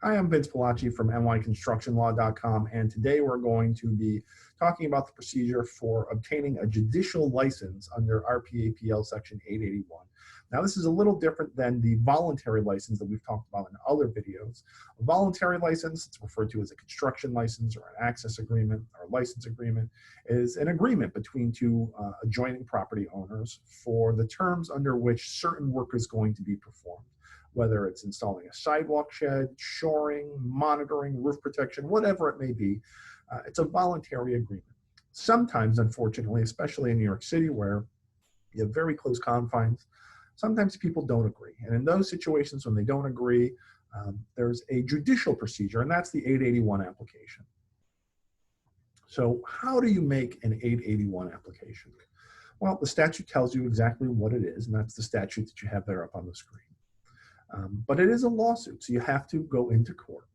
Hi, I'm Vince Palacci from nyconstructionlaw.com, and today we're going to be talking about the procedure for obtaining a judicial license under RPAPL Section 881. Now, this is a little different than the voluntary license that we've talked about in other videos. A voluntary license, it's referred to as a construction license or an access agreement or license agreement, is an agreement between two adjoining property owners for the terms under which certain work is going to be performed. Whether it's installing a sidewalk shed, shoring, monitoring, roof protection, whatever it may be, it's a voluntary agreement. Sometimes, unfortunately, especially in New York City where you have very close confines, sometimes people don't agree. And in those situations when they don't agree, there's a judicial procedure, and that's the 881 application. So how do you make an 881 application? Well, the statute tells you exactly what it is, and that's the statute that you have there up on the screen. But it is a lawsuit, so you have to go into court.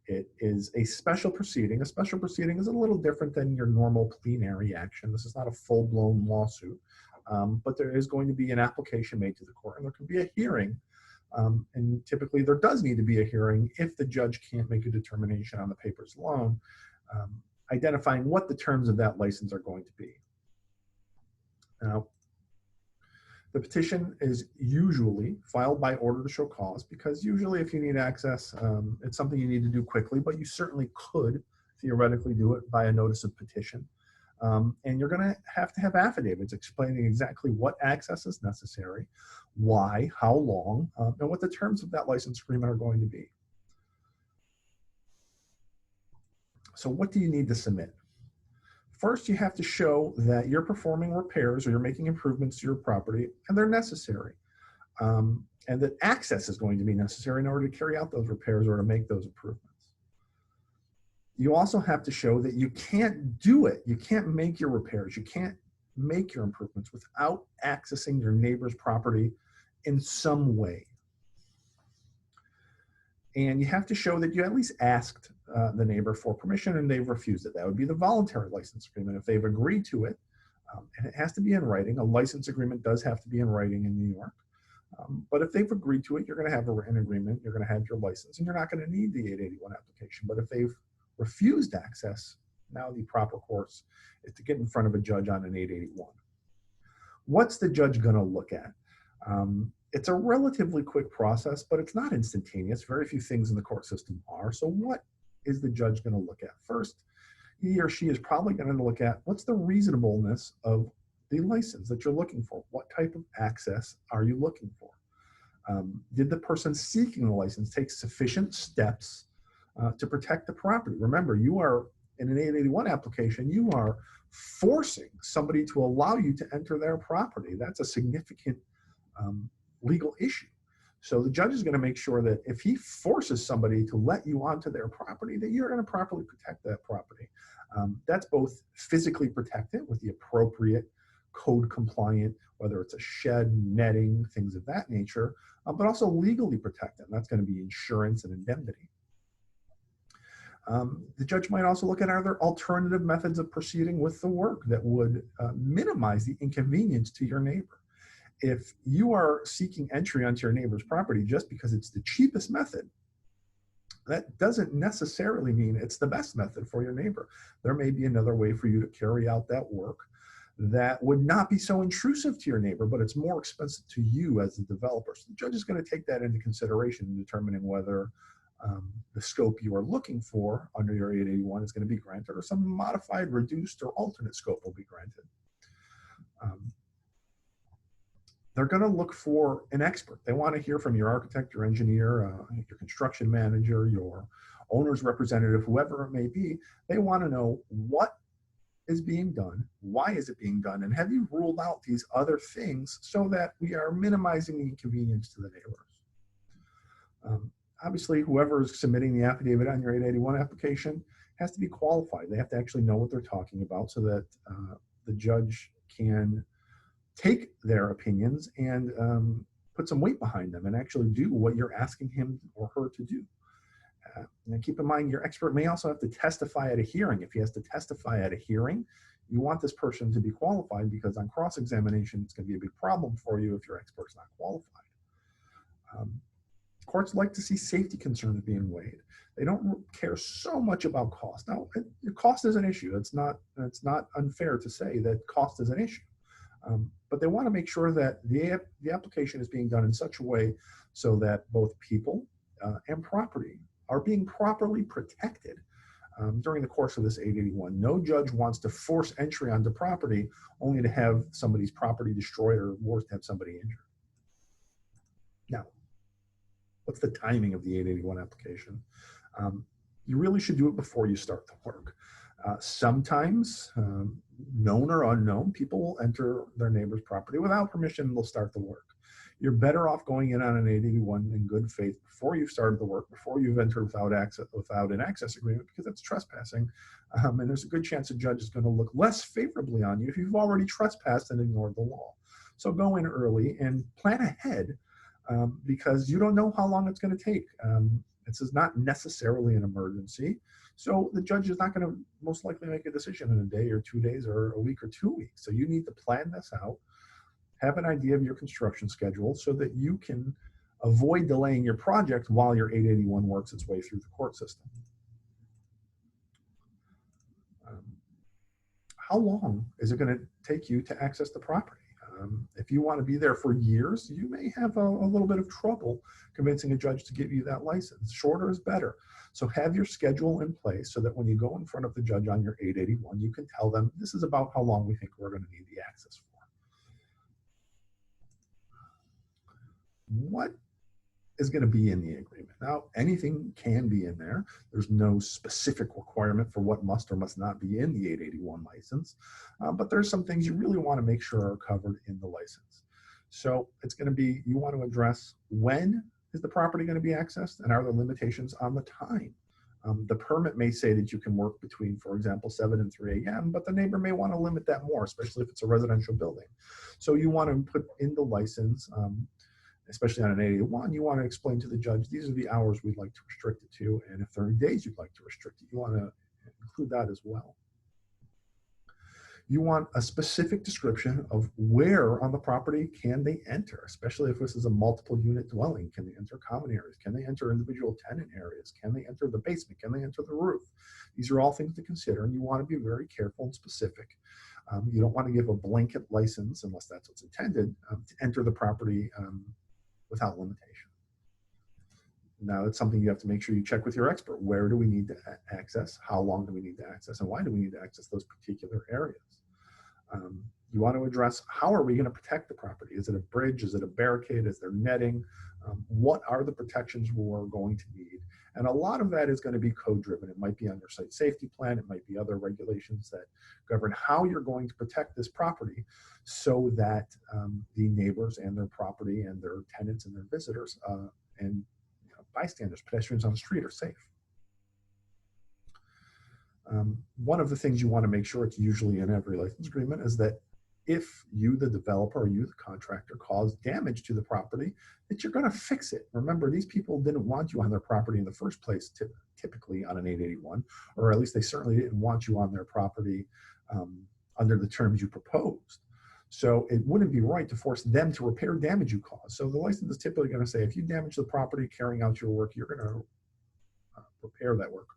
It is a special proceeding. A special proceeding is a little different than your normal plenary action. This is not a full-blown lawsuit, but there is going to be an application made to the court, and there can be a hearing. And typically there does need to be a hearing if the judge can't make a determination on the papers alone, identifying what the terms of that license are going to be. Now, the petition is usually filed by order to show cause, because usually if you need access, it's something you need to do quickly, but you certainly could theoretically do it by a notice of petition. And you're going to have affidavits explaining exactly what access is necessary, why, how long, and what the terms of that license agreement are going to be. So what do you need to submit? First, you have to show that you're performing repairs or you're making improvements to your property and they're necessary, and that access is going to be necessary in order to carry out those repairs or to make those improvements. You also have to show that you can't do it. You can't make your repairs. You can't make your improvements without accessing your neighbor's property in some way. And you have to show that you at least asked the neighbor for permission and they've refused it. That would be the voluntary license agreement. If they've agreed to it, and it has to be in writing, a license agreement does have to be in writing in New York. But if they've agreed to it, you're going to have a written agreement, you're going to have your license, and you're not going to need the 881 application. But if they've refused access, now the proper course is to get in front of a judge on an 881. What's the judge going to look at? It's a relatively quick process, but it's not instantaneous. Very few things in the court system are. So what is the judge going to look at? First, he or she is probably going to look at what's the reasonableness of the license that you're looking for. What type of access are you looking for? Did the person seeking the license take sufficient steps to protect the property? Remember, you are in an 881 application, you are forcing somebody to allow you to enter their property. That's a significant legal issue. So the judge is going to make sure that if he forces somebody to let you onto their property, that you're going to properly protect that property. That's both physically protect it with the appropriate code compliant, whether it's a shed, netting, things of that nature, but also legally protect it. And that's going to be insurance and indemnity. The judge might also look at, are there alternative methods of proceeding with the work that would minimize the inconvenience to your neighbor? If you are seeking entry onto your neighbor's property just because it's the cheapest method, that doesn't necessarily mean it's the best method for your neighbor. There may be another way for you to carry out that work that would not be so intrusive to your neighbor, but it's more expensive to you as the developer. So the judge is going to take that into consideration in determining whether the scope you are looking for under your 881 is going to be granted, or some modified, reduced, or alternate scope will be granted. They're going to look for an expert. They want to hear from your architect, your engineer, your construction manager, your owner's representative, whoever it may be. They want to know what is being done, why is it being done, and have you ruled out these other things so that we are minimizing the inconvenience to the neighbors. Obviously, whoever is submitting the affidavit on your 881 application has to be qualified. They have to actually know what they're talking about so that the judge can take their opinions and put some weight behind them and actually do what you're asking him or her to do. And keep in mind, your expert may also have to testify at a hearing. If he has to testify at a hearing, you want this person to be qualified, because on cross-examination, it's going to be a big problem for you if your expert's not qualified. Courts like to see safety concerns being weighed. They don't care so much about cost. Now, cost is an issue. It's not unfair to say that cost is an issue. But they want to make sure that the application is being done in such a way so that both people and property are being properly protected during the course of this 881. No judge wants to force entry onto property only to have somebody's property destroyed or worse, to have somebody injured. Now, what's the timing of the 881 application? You really should do it before you start the work. Sometimes, known or unknown, people will enter their neighbor's property without permission and they'll start the work. You're better off going in on an 881 in good faith before you've started the work, before you've entered without an access agreement, because that's trespassing. And there's a good chance a judge is going to look less favorably on you if you've already trespassed and ignored the law. So go in early and plan ahead, because you don't know how long it's going to take. This is not necessarily an emergency. So the judge is not going to most likely make a decision in a day or 2 days or a week or 2 weeks. So you need to plan this out, have an idea of your construction schedule so that you can avoid delaying your project while your 881 works its way through the court system. How long is it going to take you to access the property? If you want to be there for years, you may have a little bit of trouble convincing a judge to give you that license. Shorter is better. So have your schedule in place so that when you go in front of the judge on your 881, you can tell them this is about how long we think we're going to need the access for. What is going to be in the agreement? Now, anything can be in there. There's no specific requirement for what must or must not be in the 881 license, but there's some things you really want to make sure are covered in the license. So it's going to be, you want to address when is the property going to be accessed and are there limitations on the time? The permit may say that you can work between, for example, 7 and 3 a.m., but the neighbor may want to limit that more, especially if it's a residential building. So you want to put in the license, especially on an 881, you want to explain to the judge, these are the hours we'd like to restrict it to, and if there are days you'd like to restrict it, you want to include that as well. You want a specific description of where on the property can they enter, especially if this is a multiple unit dwelling. Can they enter common areas? Can they enter individual tenant areas? Can they enter the basement? Can they enter the roof? These are all things to consider, and you want to be very careful and specific. You don't want to give a blanket license, unless that's what's intended, to enter the property without limitation. Now, it's something you have to make sure you check with your expert. Where do we need to access? How long do we need to access? And why do we need to access those particular areas? You want to address, how are we going to protect the property? Is it a bridge? Is it a barricade? Is there netting? What are the protections we're going to need? And a lot of that is going to be code-driven. It might be under site safety plan. It might be other regulations that govern how you're going to protect this property so that the neighbors and their property and their tenants and their visitors and bystanders, pedestrians on the street, are safe. One of the things you want to make sure, it's usually in every license agreement, is that if you, the developer, or you, the contractor, cause damage to the property, that you're going to fix it. Remember, these people didn't want you on their property in the first place, typically on an 881, or at least they certainly didn't want you on their property under the terms you proposed. So it wouldn't be right to force them to repair damage you caused. So the license is typically going to say, if you damage the property carrying out your work, you're going to repair that work.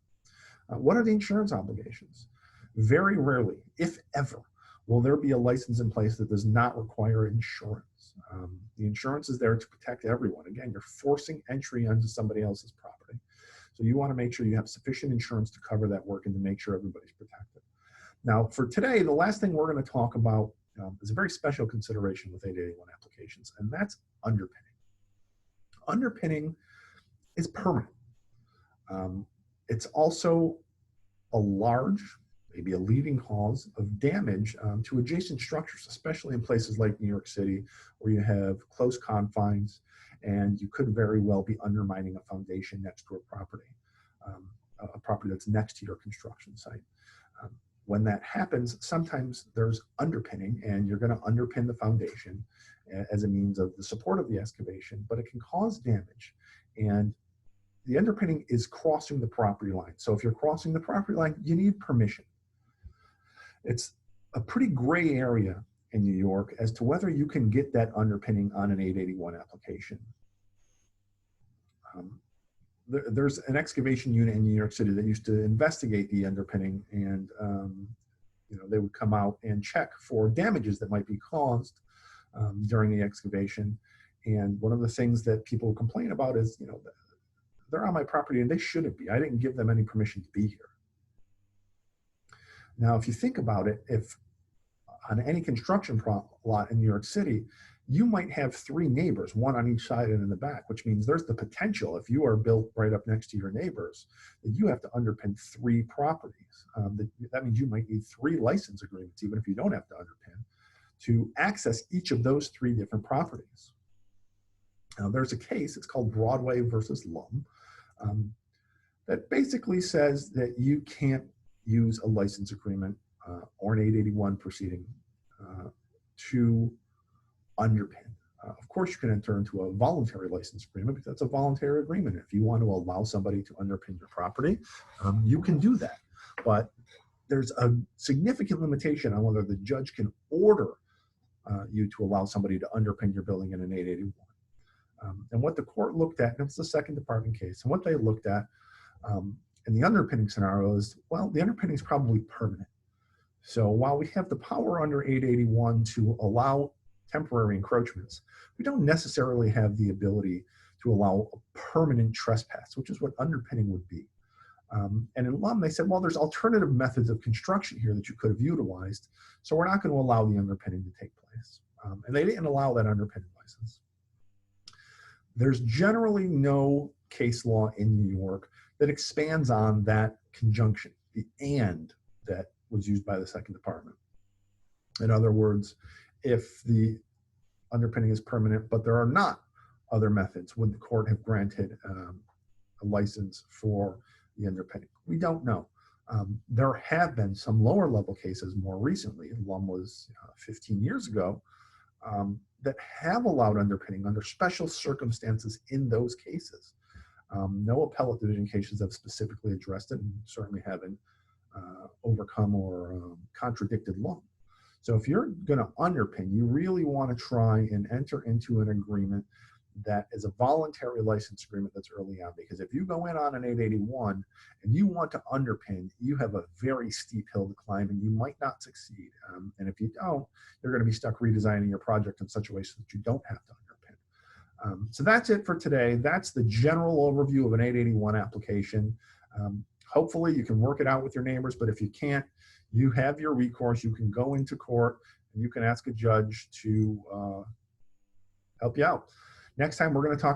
What are the insurance obligations? Very rarely, if ever, will there be a license in place that does not require insurance. The insurance is there to protect everyone. Again, you're forcing entry onto somebody else's property. So you want to make sure you have sufficient insurance to cover that work and to make sure everybody's protected. Now, for today, the last thing we're going to talk about is a very special consideration with 881 applications, and that's underpinning. Underpinning is permanent. It's also a large, maybe a leading cause of damage to adjacent structures, especially in places like New York City, where you have close confines and you could very well be undermining a foundation next to a property that's next to your construction site. When that happens, sometimes there's underpinning, and you're going to underpin the foundation as a means of the support of the excavation, but it can cause damage. And the underpinning is crossing the property line. So if you're crossing the property line, you need permission. It's a pretty gray area in New York as to whether you can get that underpinning on an 881 application. There's an excavation unit in New York City that used to investigate the underpinning, and they would come out and check for damages that might be caused during the excavation. And one of the things that people complain about is, they're on my property and they shouldn't be. I didn't give them any permission to be here. Now, if you think about it, if on any construction lot in New York City, you might have 3 neighbors, one on each side and in the back, which means there's the potential, if you are built right up next to your neighbors, that you have to underpin 3 properties. That means you might need 3 license agreements, even if you don't have to underpin, to access each of those 3 different properties. Now, there's a case, it's called Broadway versus Lum, that basically says that you can't use a license agreement or an 881 proceeding to underpin. Of course, you can enter into a voluntary license agreement because that's a voluntary agreement. If you want to allow somebody to underpin your property, you can do that. But there's a significant limitation on whether the judge can order you to allow somebody to underpin your building in an 881. And what the court looked at, and it's the Second Department case, and what they looked at in the underpinning scenario is, well, the underpinning is probably permanent. So while we have the power under 881 to allow temporary encroachments, we don't necessarily have the ability to allow a permanent trespass, which is what underpinning would be. And in Lum, they said, well, there's alternative methods of construction here that you could have utilized, so we're not going to allow the underpinning to take place. And they didn't allow that underpinning license. There's generally no case law in New York that expands on that conjunction, the and that was used by the Second Department. In other words, if the underpinning is permanent, but there are not other methods, would the court have granted a license for the underpinning? We don't know. There have been some lower level cases more recently, Lum was 15 years ago, that have allowed underpinning under special circumstances in those cases. No appellate division cases have specifically addressed it and certainly haven't overcome or contradicted Lum. So if you're going to underpin, you really want to try and enter into an agreement that is a voluntary license agreement that's early on, because if you go in on an 881 and you want to underpin, you have a very steep hill to climb and you might not succeed. And if you don't, you're going to be stuck redesigning your project in such a way so that you don't have to underpin. So that's it for today. That's the general overview of an 881 application. Hopefully you can work it out with your neighbors, but if you can't, you have your recourse. You can go into court and you can ask a judge to help you out. Next time, we're going to talk about